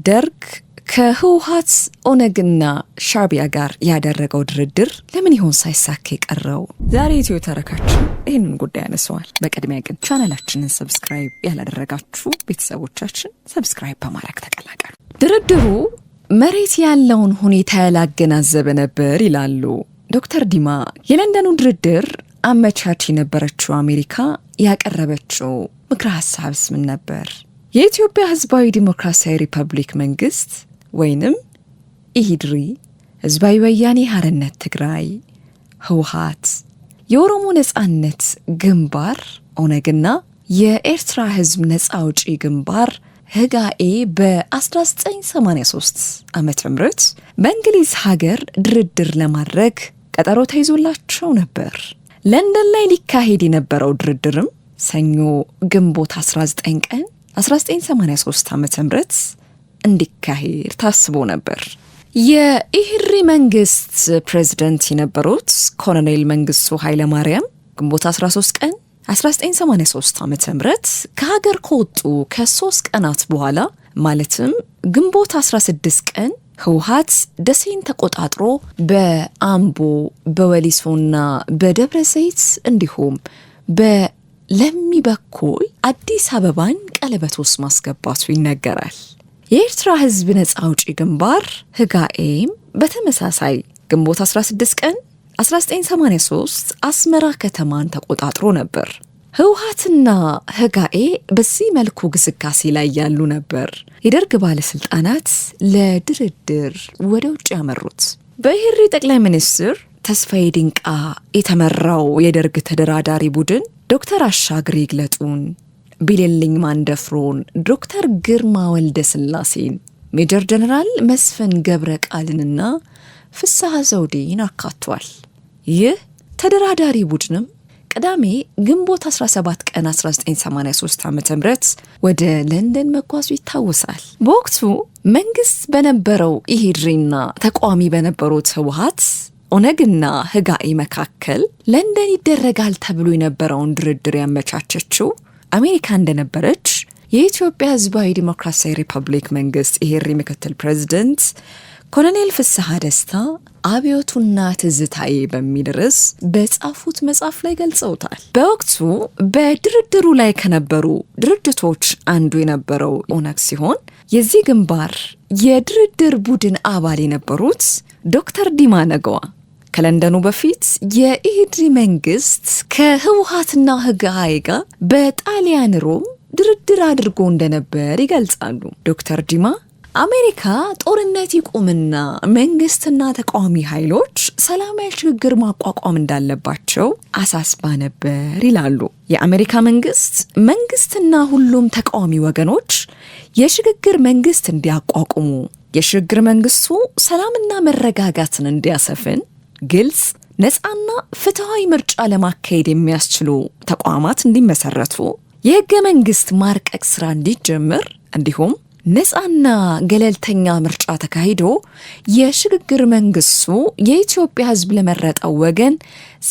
ደርግ ከህወሓት ኦነግና ሻዕቢያ ጋር ያደረገው ድርድር ለምን ይሆን ሳይሳካ የቀረው? ዛሬ ኢትዮ ተረካችን ይህንን ጉዳይ ያነሳዋል። በቅድሚያ ግን ቻናላችንን ሰብስክራይብ ያላደረጋችሁ ቤተሰቦቻችን ሰብስክራይብ በማድረግ ተቀላቀሉ። ድርድሩ መሬት ያለውን ሁኔታ ያላገናዘበ ነበር ይላሉ ዶክተር ዲማ። የለንደኑ ድርድር አመቻች የነበረችው አሜሪካ ያቀረበችው ምክረ ሀሳብስ ምን ነበር? የኢትዮጵያ ህዝባዊ ዲሞክራሲያዊ ሪፐብሊክ መንግስት ወይንም ኢሂድሪ፣ ህዝባዊ ወያኔ ሓርነት ትግራይ፣ ህወሓት፣ የኦሮሞ ነጻነት ግንባር ኦነግና የኤርትራ ህዝብ ነጻ አውጪ ግንባር ህጋኤ በ1983 ዓመተ ምህረት በእንግሊዝ ሀገር ድርድር ለማድረግ ቀጠሮ ተይዞላቸው ነበር። ለንደን ላይ ሊካሄድ የነበረው ድርድርም ሰኞ ግንቦት 19 ቀን 1983 ዓመተ ምህረት እንዲካሄድ ታስቦ ነበር። የኢሂድሪ መንግስት ፕሬዝዳንት የነበሩት ኮሎኔል መንግስቱ ኃይለማርያም ግንቦት 13 ቀን 1983 ዓመተ ምህረት ከሀገር ከወጡ ከ3 ቀናት በኋላ ማለትም ግንቦት 16 ቀን ህወሓት ደሴን ተቆጣጥሮ በአምቦ በወሊሶና በደብረ ዘይት እንዲሁም በለሚ በኩል አዲስ አበባን ቀለበት ውስጥ ማስገባቱ ይነገራል። የኤርትራ ህዝብ ነጻ አውጪ ግንባር ህጋኤም በተመሳሳይ ግንቦት 16 ቀን 1983 አስመራ ከተማን ተቆጣጥሮ ነበር። ህወሓትና ህጋኤ በዚህ መልኩ ግስጋሴ ላይ ያሉ ነበር የደርግ ባለስልጣናት ለድርድር ወደ ውጭ ያመሩት። በኢሂድሪ ጠቅላይ ሚኒስትር ተስፋዬ ዲንቃ የተመራው የደርግ ተደራዳሪ ቡድን ዶክተር አሻግሬ ይግለጡን፣ ቢሌልኝ ማንደፍሮን፣ ዶክተር ግርማ ወልደ ስላሴን፣ ሜጀር ጀነራል መስፍን ገብረ ቃልንና ፍስሐ ዘውዴን አካቷል። ይህ ተደራዳሪ ቡድንም ቅዳሜ ግንቦት 17 ቀን 1983 ዓ.ም ወደ ለንደን መጓዙ ይታወሳል። በወቅቱ መንግስት በነበረው ኢሂድሪና ተቋሚ በነበሩት ህወሓት ኦነግና ህጋኤ መካከል ለንደን ይደረጋል ተብሎ የነበረውን ድርድር ያመቻቸችው አሜሪካ እንደነበረች የኢትዮጵያ ህዝባዊ ዲሞክራሲያዊ ሪፐብሊክ መንግስት ኢሂድሪ ምክትል ፕሬዝዳንት ኮሎኔል ፍስሐ ደስታ አብዮቱና ትዝታዬ በሚል ርዕስ በጻፉት መጽሐፍ ላይ ገልጸውታል። በወቅቱ በድርድሩ ላይ ከነበሩ ድርጅቶች አንዱ የነበረው ኦነግ ሲሆን የዚህ ግንባር የድርድር ቡድን አባል የነበሩት ዶክተር ዲማ ነገዋ ከለንደኑ በፊት የኢሂድሪ መንግስት ከህወሓትና ህጋኤ ጋር በጣሊያን ሮም ድርድር አድርጎ እንደነበር ይገልጻሉ። ዶክተር ዲማ አሜሪካ ጦርነት ይቁምና መንግስትና ተቃዋሚ ኃይሎች ሰላማዊ ሽግግር ማቋቋም እንዳለባቸው አሳስባ ነበር ይላሉ። የአሜሪካ መንግስትና ሁሉም ተቃዋሚ ወገኖች የሽግግር መንግስት እንዲያቋቁሙ፣ የሽግግር መንግስቱ ሰላምና መረጋጋትን እንዲያሰፍን፣ ግልጽ ነፃና ፍትሃዊ ምርጫ ለማካሄድ የሚያስችሉ ተቋማት እንዲመሰረቱ፣ የህገ መንግስት ማርቀቅ ስራ እንዲጀምር እንዲሁም ነፃና ገለልተኛ ምርጫ ተካሂዶ የሽግግር መንግስቱ የኢትዮጵያ ህዝብ ለመረጠው ወገን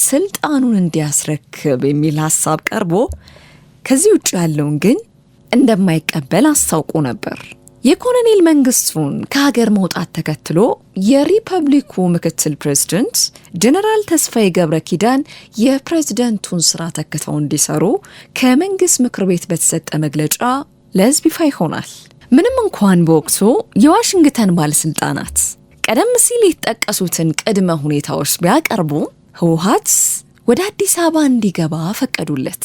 ስልጣኑን እንዲያስረክብ የሚል ሀሳብ ቀርቦ ከዚህ ውጭ ያለውን ግን እንደማይቀበል አስታውቆ ነበር። የኮሎኔል መንግስቱን ከሀገር መውጣት ተከትሎ የሪፐብሊኩ ምክትል ፕሬዝዳንት ጀነራል ተስፋዬ ገብረ ኪዳን የፕሬዝዳንቱን ስራ ተክተው እንዲሰሩ ከመንግስት ምክር ቤት በተሰጠ መግለጫ ለህዝብ ይፋ ይሆናል። ምንም እንኳን በወቅቱ የዋሽንግተን ባለስልጣናት ቀደም ሲል የተጠቀሱትን ቅድመ ሁኔታዎች ቢያቀርቡ ህወሓት ወደ አዲስ አበባ እንዲገባ ፈቀዱለት።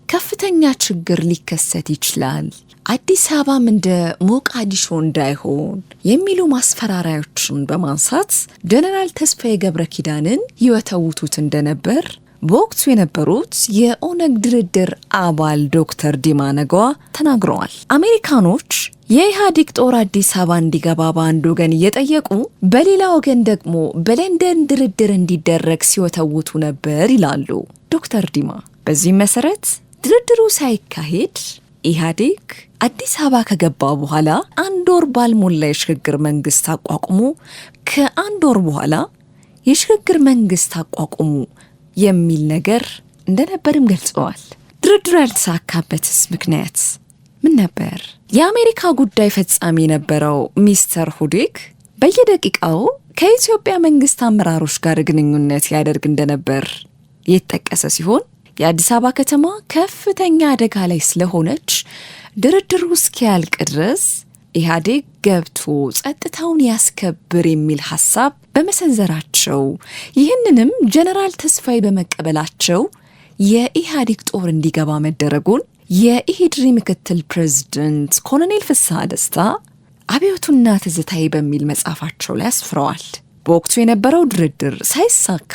ከፍተኛ ችግር ሊከሰት ይችላል፣ አዲስ አበባም እንደ ሞቃዲሾ እንዳይሆን የሚሉ ማስፈራሪያዎችን በማንሳት ጀነራል ተስፋዬ ገብረ ኪዳንን ይወተውቱት እንደነበር በወቅቱ የነበሩት የኦነግ ድርድር አባል ዶክተር ዲማ ነገዋ ተናግረዋል። አሜሪካኖች የኢህአዴግ ጦር አዲስ አበባ እንዲገባ በአንድ ወገን እየጠየቁ በሌላ ወገን ደግሞ በለንደን ድርድር እንዲደረግ ሲወተውቱ ነበር ይላሉ ዶክተር ዲማ። በዚህም መሰረት ድርድሩ ሳይካሄድ ኢህአዴግ አዲስ አበባ ከገባ በኋላ 1 ወር ባልሞላ የሽግግር መንግስት አቋቁሞ ከ1 ወር በኋላ የሽግግር መንግስት አቋቁሙ የሚል ነገር እንደነበርም ገልጸዋል። ድርድሩ ያልተሳካበትስ ምክንያት ምን ነበር? የአሜሪካ ጉዳይ ፈጻሚ የነበረው ሚስተር ሁዲክ በየደቂቃው ከኢትዮጵያ መንግስት አመራሮች ጋር ግንኙነት ያደርግ እንደነበር የተጠቀሰ ሲሆን የአዲስ አበባ ከተማ ከፍተኛ አደጋ ላይ ስለሆነች ድርድሩ እስኪያልቅ ድረስ ኢህአዴግ ገብቶ ጸጥታውን ያስከብር የሚል ሐሳብ በመሰንዘራቸው ይህንንም ጀነራል ተስፋዬ በመቀበላቸው የኢህአዴግ ጦር እንዲገባ መደረጉን የኢሂድሪ ምክትል ፕሬዝዳንት ኮሎኔል ፍስሐ ደስታ አብዮቱና ትዝታዬ በሚል መጽሐፋቸው ላይ አስፍረዋል። በወቅቱ የነበረው ድርድር ሳይሳካ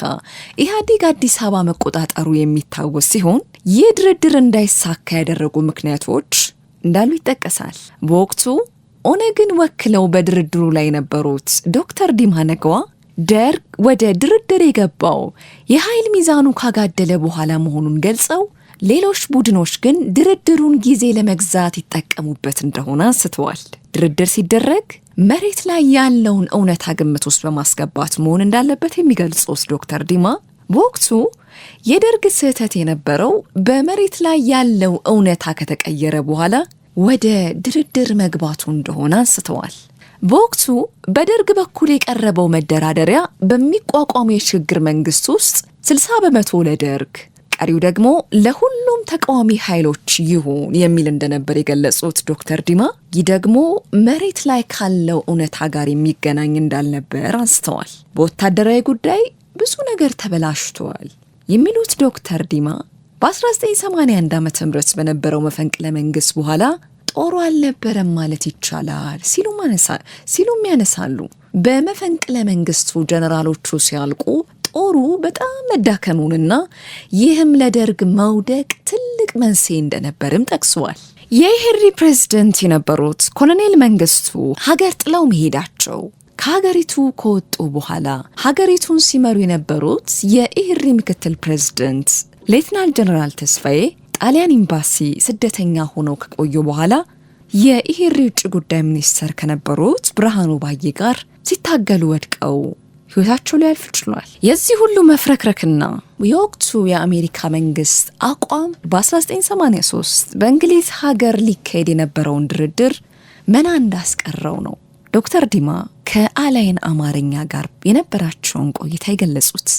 ኢህአዴግ አዲስ አበባ መቆጣጠሩ የሚታወስ ሲሆን ይህ ድርድር እንዳይሳካ ያደረጉ ምክንያቶች እንዳሉ ይጠቀሳል። በወቅቱ ኦነግን ወክለው በድርድሩ ላይ የነበሩት ዶክተር ዲማ ነገዋ ደርግ ወደ ድርድር የገባው የኃይል ሚዛኑ ካጋደለ በኋላ መሆኑን ገልጸው ሌሎች ቡድኖች ግን ድርድሩን ጊዜ ለመግዛት ይጠቀሙበት እንደሆነ አንስተዋል። ድርድር ሲደረግ መሬት ላይ ያለውን እውነታ ግምት ውስጥ በማስገባት መሆን እንዳለበት የሚገልጹት ዶክተር ዲማ በወቅቱ የደርግ ስህተት የነበረው በመሬት ላይ ያለው እውነታ ከተቀየረ በኋላ ወደ ድርድር መግባቱ እንደሆነ አንስተዋል። በወቅቱ በደርግ በኩል የቀረበው መደራደሪያ በሚቋቋሙ የሽግግር መንግስት ውስጥ 60 በመቶ ለደርግ ቀሪው ደግሞ ለሁሉም ተቃዋሚ ኃይሎች ይሁን የሚል እንደነበር የገለጹት ዶክተር ዲማ ይህ ደግሞ መሬት ላይ ካለው እውነታ ጋር የሚገናኝ እንዳልነበር አንስተዋል። በወታደራዊ ጉዳይ ብዙ ነገር ተበላሽቷል የሚሉት ዶክተር ዲማ በ1981 ዓ.ም በነበረው መፈንቅለ መንግስት በኋላ ጦሩ አልነበረም ማለት ይቻላል ሲሉም ያነሳሉ። በመፈንቅለ መንግስቱ ጀነራሎቹ ሲያልቁ ጦሩ በጣም መዳከሙንና ይህም ለደርግ መውደቅ ትልቅ መንስኤ እንደነበርም ጠቅሰዋል። የኢሂድሪ ፕሬዝዳንት የነበሩት ኮሎኔል መንግስቱ ሀገር ጥለው መሄዳቸው ከሀገሪቱ ከወጡ በኋላ ሀገሪቱን ሲመሩ የነበሩት የኢሂድሪ ምክትል ፕሬዝዳንት ሌተናል ጀነራል ተስፋዬ ጣሊያን ኤምባሲ ስደተኛ ሆነው ከቆዩ በኋላ የኢሂድሪ ውጭ ጉዳይ ሚኒስተር ከነበሩት ብርሃኑ ባዬ ጋር ሲታገሉ ወድቀው ህይወታቸው ሊያልፍ ችሏል። የዚህ ሁሉ መፍረክረክና የወቅቱ የአሜሪካ መንግስት አቋም በ1983 በእንግሊዝ ሀገር ሊካሄድ የነበረውን ድርድር መና እንዳስቀረው ነው ዶክተር ዲማ ከአላይን አማርኛ ጋር የነበራቸውን ቆይታ የገለጹት።